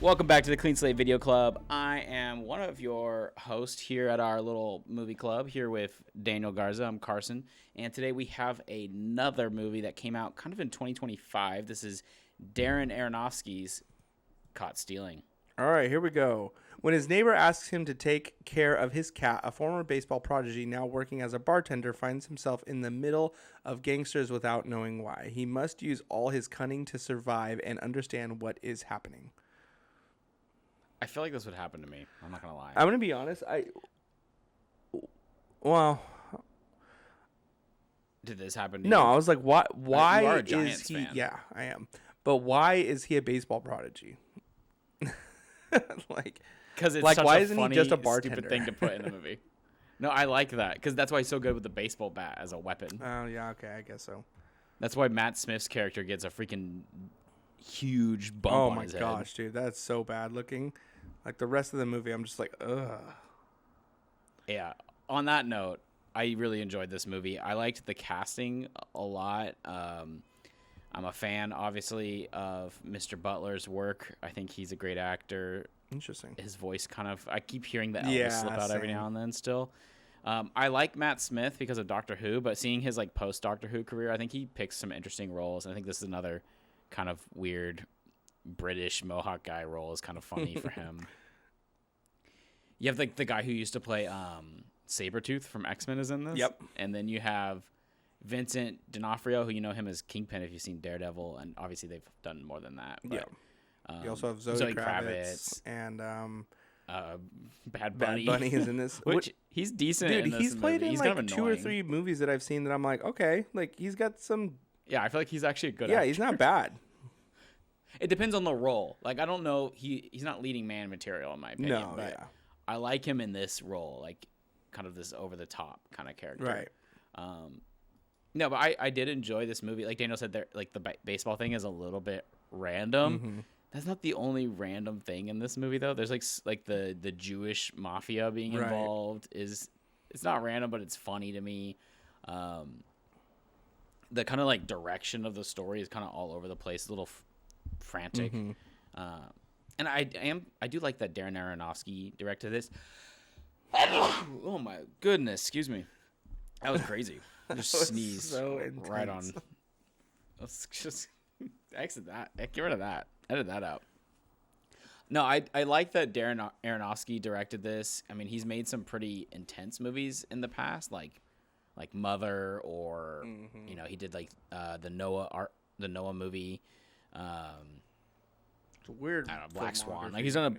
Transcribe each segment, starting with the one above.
Welcome back to the Clean Slate Video Club. I am one of your hosts here at our little movie club here with Daniel Garza. I'm Carson. And today we have another movie that came out kind of in 2025. This is Darren Aronofsky's Caught Stealing. All right, here we go. When his neighbor asks him to take care of his cat, a former baseball prodigy now working as a bartender finds himself in the middle of gangsters without knowing why. He must use all his cunning to survive and understand what is happening. I feel like this would happen to me. I'm not going to lie. I'm going to be honest. Well, did this happen to no, you? I was like, why you are a is Giants he? fan. Yeah, I am. But why is he a baseball prodigy? Because it's like, such why a isn't he funny, just a bartender? stupid thing to put in the movie. No, I like that because that's why he's so good with the baseball bat as a weapon. Oh, yeah, okay, I guess so. That's why Matt Smith's character gets a freaking huge bump Oh on my his head. gosh, dude, that's so bad looking. Like the rest of the movie, I'm just like, ugh. Yeah. On that note, I really enjoyed this movie. I liked the casting a lot. I'm a fan, obviously, of Mr. Butler's work. I think he's a great actor. Interesting. His voice I keep hearing the Elvis slip out every same. now and then still. I like Matt Smith because of Doctor Who, but seeing his post Doctor Who career, I think he picks some interesting roles. I think this is another kind of weird British Mohawk guy role is kind of funny for him. You have the guy who used to play Sabretooth from X-Men is in this. Yep. And then you have Vincent D'Onofrio, who you know him as Kingpin if you've seen Daredevil, and obviously they've done more than that. But, yeah. You also have Zoe Kravitz and Bad Bunny. Bad Bunny is in this. Which he's decent. Dude, in this he's played movie. in kind of two or annoying. three movies that I've seen that I'm like, okay, like he's got some. Yeah, I feel like he's actually a good Yeah, actor. he's not bad. It depends on the role. I don't know. He's not leading man material in my opinion. No, but yeah. I like him in this role, kind of this over the top kind of character. Right. No, but I did enjoy this movie. Like Daniel said, the baseball thing is a little bit random. Mm-hmm. That's not the only random thing in this movie though. There's like the Jewish mafia being Right. involved it's not random, but it's funny to me. The kind of direction of the story is kind of all over the place, a little frantic. Mm-hmm. And I do like that Darren Aronofsky directed this. Oh my goodness, excuse me. That was crazy. I just sneezed so right on. intense. Let's just exit that. Get rid of that. Edit that out. No, I like that Darren Aronofsky directed this. I mean, he's made some pretty intense movies in the past, like Mother, or he did the Noah movie. It's a weird. I don't know, Black Swan. filmography, He's done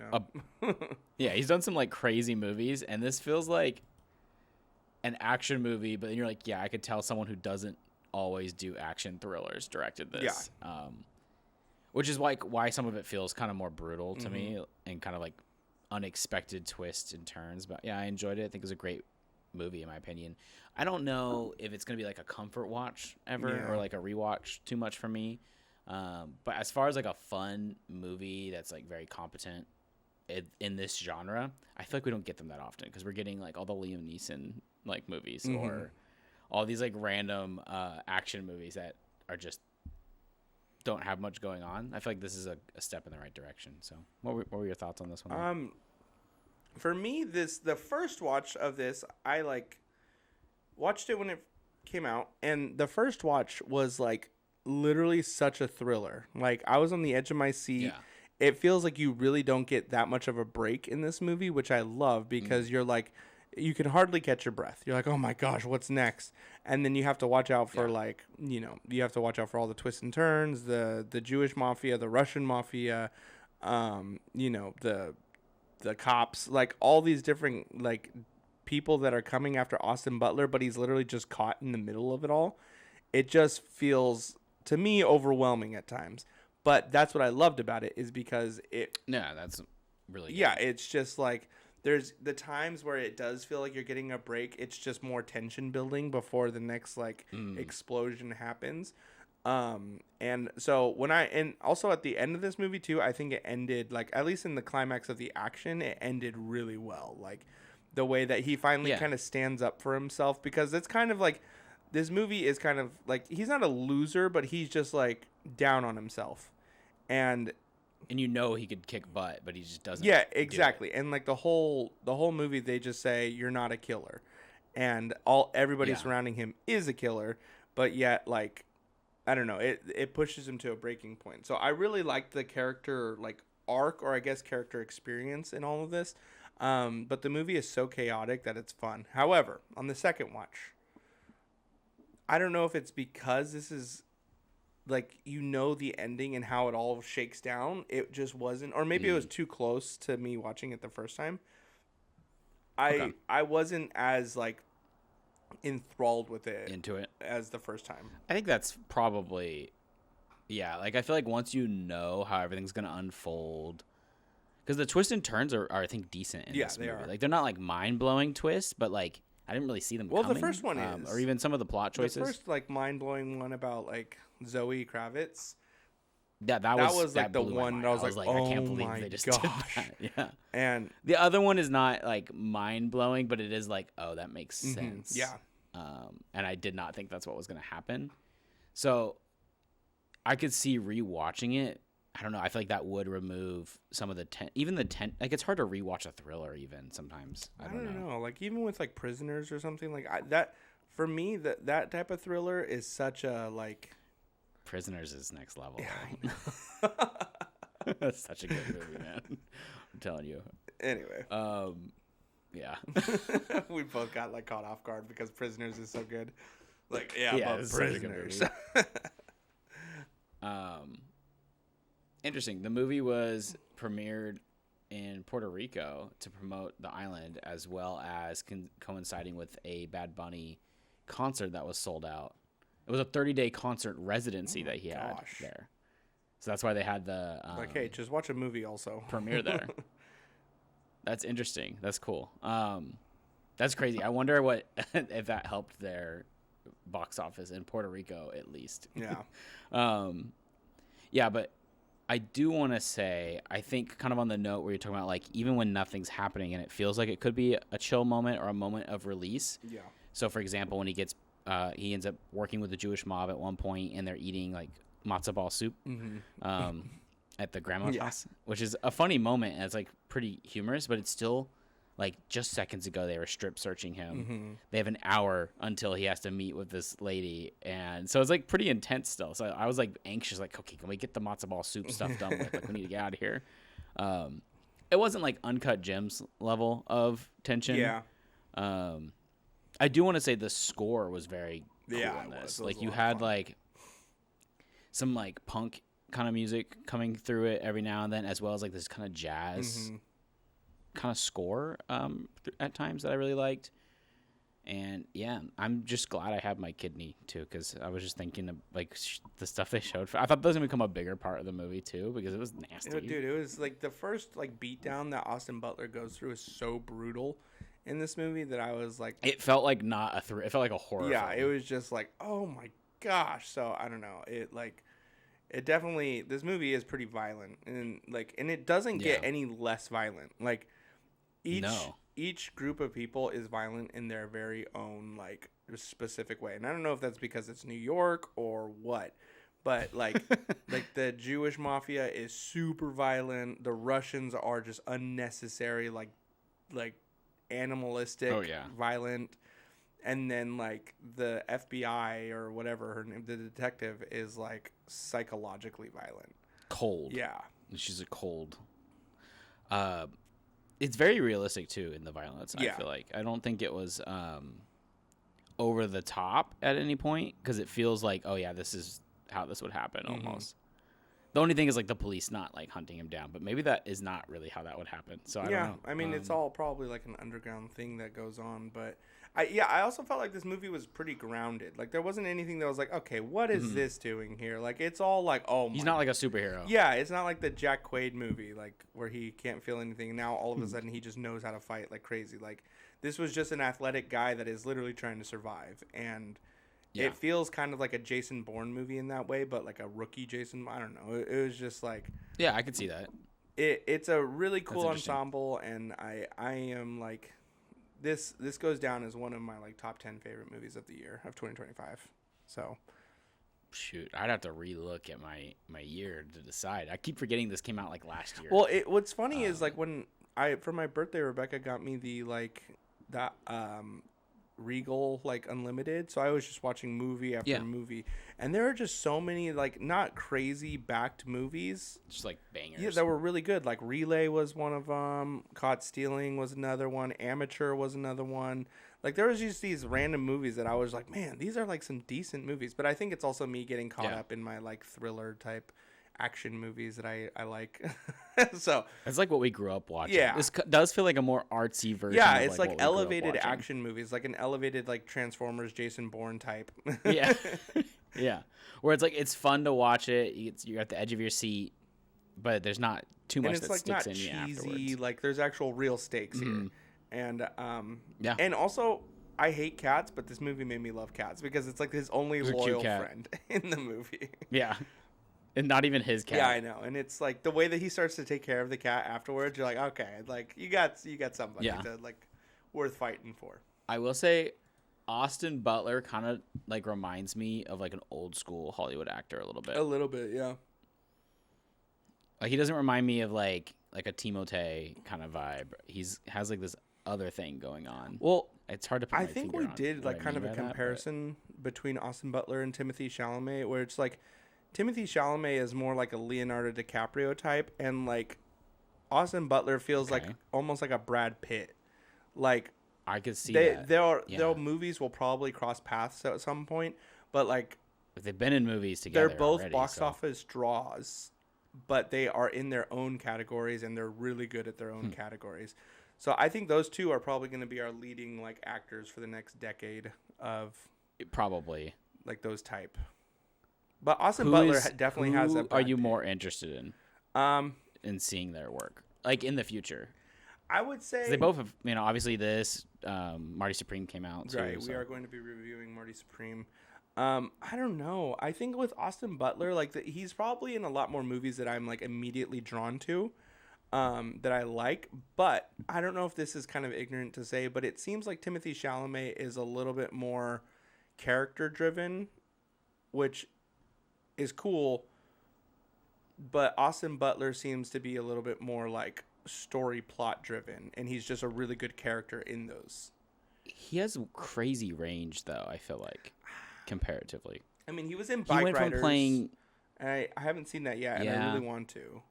he's done some crazy movies, and this feels like an action movie. But then you're like, yeah, I could tell someone who doesn't always do action thrillers directed this. Yeah. Which is why some of it feels kind of more brutal to me and kind of unexpected twists and turns. But yeah, I enjoyed it. I think it was a great movie in my opinion. I don't know if it's gonna be a comfort watch ever or a rewatch too much for me. But as far as a fun movie that's very competent in this genre, I feel like we don't get them that often because we're getting all the Liam Neeson movies or all these random action movies that are just don't have much going on. I feel like this is a step in the right direction. So what were your thoughts on this one? For me, the first watch of this, I watched it when it came out, and the first watch was literally such a thriller. I was on the edge of my seat. Yeah. It feels like you really don't get that much of a break in this movie, which I love because you're you can hardly catch your breath. You're like, oh my gosh, what's next? And then you have to watch out for you have to watch out for all the twists and turns, the Jewish mafia, the Russian mafia, the cops, all these different people that are coming after Austin Butler, but he's literally just caught in the middle of it all. It just feels to me overwhelming at times. But that's what I loved about it is because that's really good. Yeah, it's just there's the times where it does feel like you're getting a break. It's just more tension building before the next explosion happens. And so and also at the end of this movie too, I think it ended at least in the climax of the action, it ended really well. The way that he finally kind of stands up for himself, because it's kind of this movie is kind of he's not a loser, but he's just down on himself. And And he could kick butt, but he just doesn't. Yeah, exactly. And like the whole movie, they just say you're not a killer, and everybody surrounding him is a killer, but yet like I don't know, it pushes him to a breaking point. So I really liked the character like arc, or I guess character experience in all of this. But the movie is so chaotic that it's fun. However, on the second watch, I don't know if it's because this is like the ending and how it all shakes down. It just wasn't, or maybe it was too close to me watching it the first time. I wasn't as like enthralled with it into it as the first time. I think that's probably like I feel like once you know how everything's gonna unfold, because the twists and turns are I think decent in this movie. Like they're not like mind-blowing twists, but like I didn't really see them coming. The first one is, or even some of the plot choices. The first like mind-blowing one about like Zoe Kravitz. Yeah, that was like the one that I was like, oh, I can't believe they just did that. Yeah. And the other one is not like mind-blowing, but it is like, oh, that makes sense. Yeah. And I did not think that's what was going to happen. So I could see rewatching it. I don't know. I feel like that would remove some of the like it's hard to rewatch a thriller even sometimes. I don't know. Like even with like Prisoners or something like that, for me, that type of thriller is such a like. Prisoners is next level. Yeah, that's such a good movie, man. I'm telling you. Anyway. Yeah. We both got like caught off guard because Prisoners is so good. Like but Prisoners. Interesting. The movie was premiered in Puerto Rico to promote the island, as well as coinciding with a Bad Bunny concert that was sold out. It was a 30-day concert residency that he had there. So that's why they had the like, hey, just watch a movie also. Premiere there. That's interesting. That's cool. That's crazy. I wonder what if that helped their box office in Puerto Rico at least. Yeah. Yeah, but I do want to say, I think kind of on the note where you're talking about like even when nothing's happening and it feels like it could be a chill moment or a moment of release. Yeah. So for example, when he ends up working with the Jewish mob at one point and they're eating like matzo ball soup at the grandma's house, which is a funny moment and it's like pretty humorous, but it's still like just seconds ago they were strip searching him. They have an hour until he has to meet with this lady, and so it's like pretty intense still. So I was like anxious, like, okay, can we get the matzo ball soup stuff done with? Like we need to get out of here. It wasn't like Uncut Gems level of tension. Yeah. I do want to say the score was very cool in this. Like you had like some like punk kind of music coming through it every now and then, as well as like this kind of jazz kind of score at times that I really liked. And yeah, I'm just glad I have my kidney too, because I was just thinking of like the stuff they showed. I thought that was gonna become a bigger part of the movie too, because it was nasty. Dude, it was like the first like beatdown that Austin Butler goes through is so brutal in this movie that I was like, it felt like not a it felt like a horror. Yeah, film. It was just like, oh my gosh. So I don't know. It definitely, this movie is pretty violent, and it doesn't get any less violent. Like each group of people is violent in their very own like specific way, and I don't know if that's because it's New York or what, but like the Jewish mafia is super violent. The Russians are just unnecessary, like animalistic, violent. And then, like, the FBI or whatever her name, the detective, is, like, psychologically violent. Cold. Yeah. She's a cold. It's very realistic, too, in the violence, I feel like. I don't think it was over the top at any point, because it feels like, oh, yeah, this is how this would happen, almost. The only thing is, like, the police not, like, hunting him down. But maybe that is not really how that would happen. So, I don't know. I mean, it's all probably, like, an underground thing that goes on, but... I also felt like this movie was pretty grounded. Like, there wasn't anything that was like, okay, what is this doing here? Like, it's all like, oh my... He's not like a superhero. Yeah, it's not like the Jack Quaid movie, like, where he can't feel anything. And now, all of a sudden, he just knows how to fight like crazy. Like, this was just an athletic guy that is literally trying to survive. And it feels kind of like a Jason Bourne movie in that way, but like a rookie Jason... I don't know. It was just like... Yeah, I could see that. It's a really cool ensemble, and I am like... This goes down as one of my like top 10 favorite movies of the year of 2025. So Shoot, I'd have to relook at my year to decide. I keep forgetting this came out like last year. Well, what's funny is like when for my birthday, Rebecca got me the that Regal like Unlimited, so I was just watching movie after movie, and there are just so many like not crazy backed movies, just like bangers. Yeah, that were really good. Like Relay was one of them. Caught Stealing was another one. Amateur was another one. Like there was just these random movies that I was like, man, these are like some decent movies. But I think it's also me getting caught up in my like thriller type action movies that I like. So it's like what we grew up watching. Yeah, this does feel like a more artsy version. Yeah, of it's like what elevated action movies, like an elevated like Transformers, Jason Bourne type. Yeah, yeah, where it's like it's fun to watch it. You're at the edge of your seat, but there's not too much that sticks in you afterwards. Like there's actual real stakes here, and and also. I hate cats, but this movie made me love cats because it's like his only loyal friend in the movie. Yeah. And not even his cat. Yeah, I know. And it's like the way that he starts to take care of the cat afterwards, you're like, okay, like you got somebody to like worth fighting for. I will say Austin Butler kind of like reminds me of like an old school Hollywood actor a little bit. A little bit, yeah. Like he doesn't remind me of like a Timothée kind of vibe. Has like this other thing going on. Well, it's hard to put my finger on. I think we did like kind of a comparison between Austin Butler and Timothée Chalamet, where it's like Timothée Chalamet is more like a Leonardo DiCaprio type, and like Austin Butler feels like almost like a Brad Pitt. Like I could see that. Their movies will probably cross paths at some point, but like they've been in movies together. They're both box office draws, but they are in their own categories, and they're really good at their own categories. So I think those two are probably going to be our leading like actors for the next decade of probably like those type. But Austin Butler definitely has a. Are you more interested in seeing their work like in the future? I would say they both have. Obviously this Marty Supreme came out. Right, we are going to be reviewing Marty Supreme. I don't know. I think with Austin Butler, like he's probably in a lot more movies that I'm like immediately drawn to. That I like, but I don't know if this is kind of ignorant to say, but it seems like Timothée Chalamet is a little bit more character driven, which is cool, but Austin Butler seems to be a little bit more like story plot driven, and he's just a really good character in those. He has crazy range though, I feel like, comparatively. I mean, he was in Bike Riders. From playing... I haven't seen that yet, and I really want to.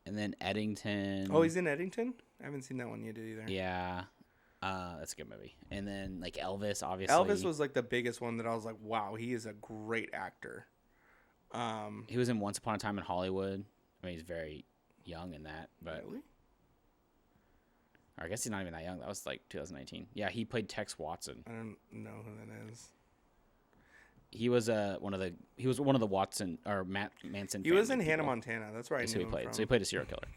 And then Eddington. Oh, he's in Eddington? I haven't seen that one yet either. Yeah. That's a good movie. And then, like, Elvis, obviously. Elvis was, like, the biggest one that I was like, wow, he is a great actor. He was in Once Upon a Time in Hollywood. I mean, he's very young in that. But really? Or I guess he's not even that young. That was, like, 2019. Yeah, he played Tex Watson. I don't know who that is. He was one of the Watson or Manson. He was in Hannah Montana. That's right. That's who he played. So he played a serial killer.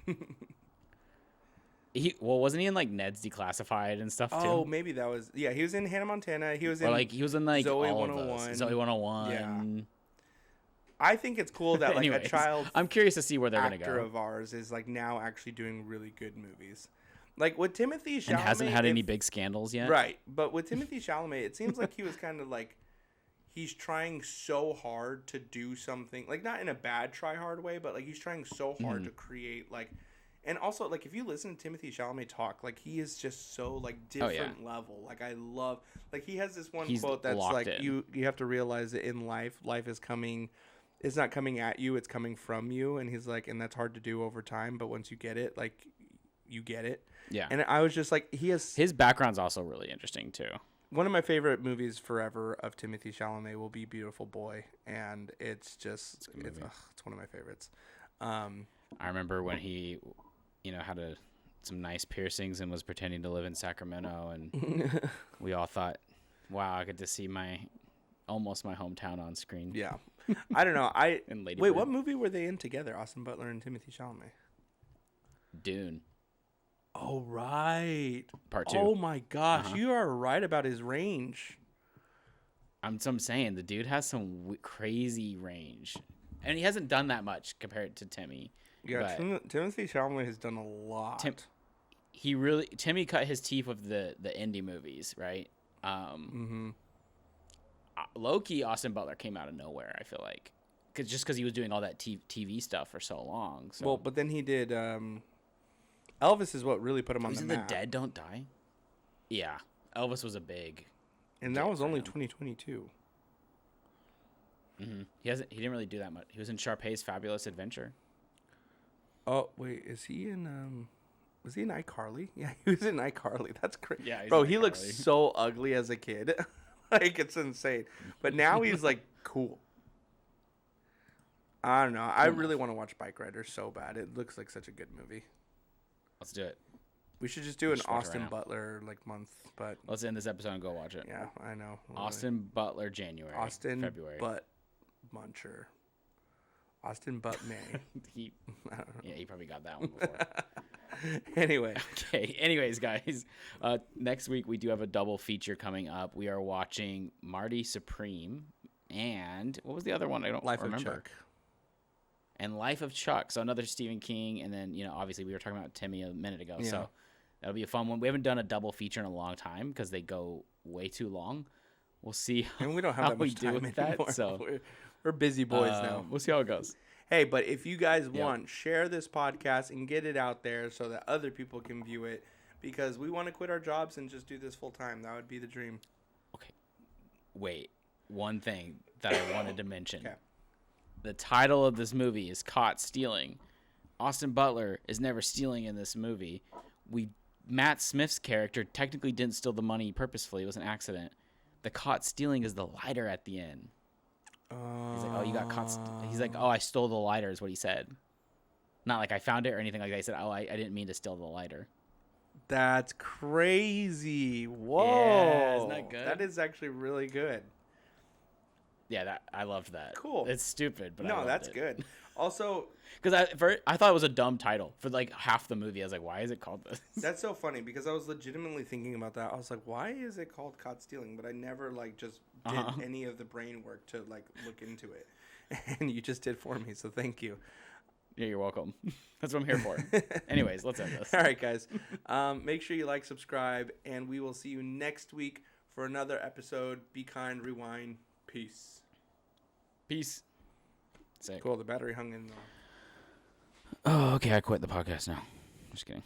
Wasn't he in like Ned's Declassified and stuff too? Oh, maybe that was. Yeah, he was in Hannah Montana. He was in Zoe 101. Zoe 101. Yeah. I think it's cool that like Anyways, a child. I'm curious to see where they're gonna go. Actor of ours is like now actually doing really good movies. Like with Timothée Chalamet, and hasn't had any big scandals yet. Right, but with Timothée Chalamet, it seems like he was kind of like. He's trying so hard to do something, like not in a bad try hard way, but like he's trying so hard to create like, and also like if you listen to Timothée Chalamet talk, like he is just so like different level. Like I love, like he has this one quote that's like you have to realize that in life is coming, it's not coming at you, it's coming from you, and he's like, and that's hard to do over time, but once you get it, like you get it. Yeah. And I was just like, his background's also really interesting too. One of my favorite movies forever of Timothée Chalamet will be Beautiful Boy, and it's one of my favorites. I remember when he, had some nice piercings and was pretending to live in Sacramento, and we all thought, "Wow, I get to see almost my hometown on screen." Yeah, I don't know. Wait, what movie were they in together? Austin Butler and Timothée Chalamet. Dune. Oh, right. Part 2. Oh, my gosh. You are right about his range. I'm saying. The dude has some crazy range. And he hasn't done that much compared to Timmy. Yeah, Timothée Chalamet has done a lot. Timmy cut his teeth with the indie movies, right? low-key, Austin Butler came out of nowhere, I feel like. Because he was doing all that TV stuff for so long. So. Well, but then he did... Elvis is what really put him on the map. The Dead Don't Die? Yeah. Elvis was a big... And that was only 2022. Mm-hmm. He didn't really do that much. He was in Sharpay's Fabulous Adventure. Oh, wait. Is he in... Was he in iCarly? Yeah, he was in iCarly. That's crazy. Yeah, bro, he looked so ugly as a kid. Like, it's insane. But now he's, like, cool. I don't know. I really want to watch Bike Riders so bad. It looks like such a good movie. Let's do it. We should just do an Austin Butler, like, month. But let's end this episode and go watch it. Yeah, I know. Austin Butler, January. Austin February. Butt Muncher. Austin Butt May. I don't know. Yeah, he probably got that one before. Anyway. Okay. Anyways, guys, next week we do have a double feature coming up. We are watching Marty Supreme and what was the other one? I don't remember. Life of Chuck. And Life of Chuck. So another Stephen King, and then obviously we were talking about Timmy a minute ago. Yeah. So that'll be a fun one. We haven't done a double feature in a long time because they go way too long. We'll see. And we don't have that much time with that. So we're busy boys now. We'll see how it goes. Hey, but if you guys want, share this podcast and get it out there so that other people can view it, because we want to quit our jobs and just do this full time. That would be the dream. Okay. Wait. One thing that I wanted to mention. Okay. The title of this movie is Caught Stealing. Austin Butler is never stealing in this movie. Matt Smith's character technically didn't steal the money purposefully. It was an accident. The caught stealing is the lighter at the end. He's like, oh, you got caught. He's like, oh, I stole the lighter is what he said. Not like I found it or anything like that. He said, oh, I didn't mean to steal the lighter. That's crazy. Whoa. Yeah, isn't that good? That is actually really good. Yeah, I loved that. Cool. It's stupid, but no, that's good. Also, because I thought it was a dumb title for like half the movie. I was like, why is it called this? That's so funny because I was legitimately thinking about that. I was like, why is it called Caught Stealing? But I never like just did any of the brain work to like look into it. And you just did for me, so thank you. Yeah, you're welcome. That's what I'm here for. Anyways, let's end this. All right, guys. Make sure you like, subscribe, and we will see you next week for another episode. Be kind, rewind. Peace. Peace. Sick. Cool. The battery hung in. Oh, okay. I quit the podcast now. Just kidding.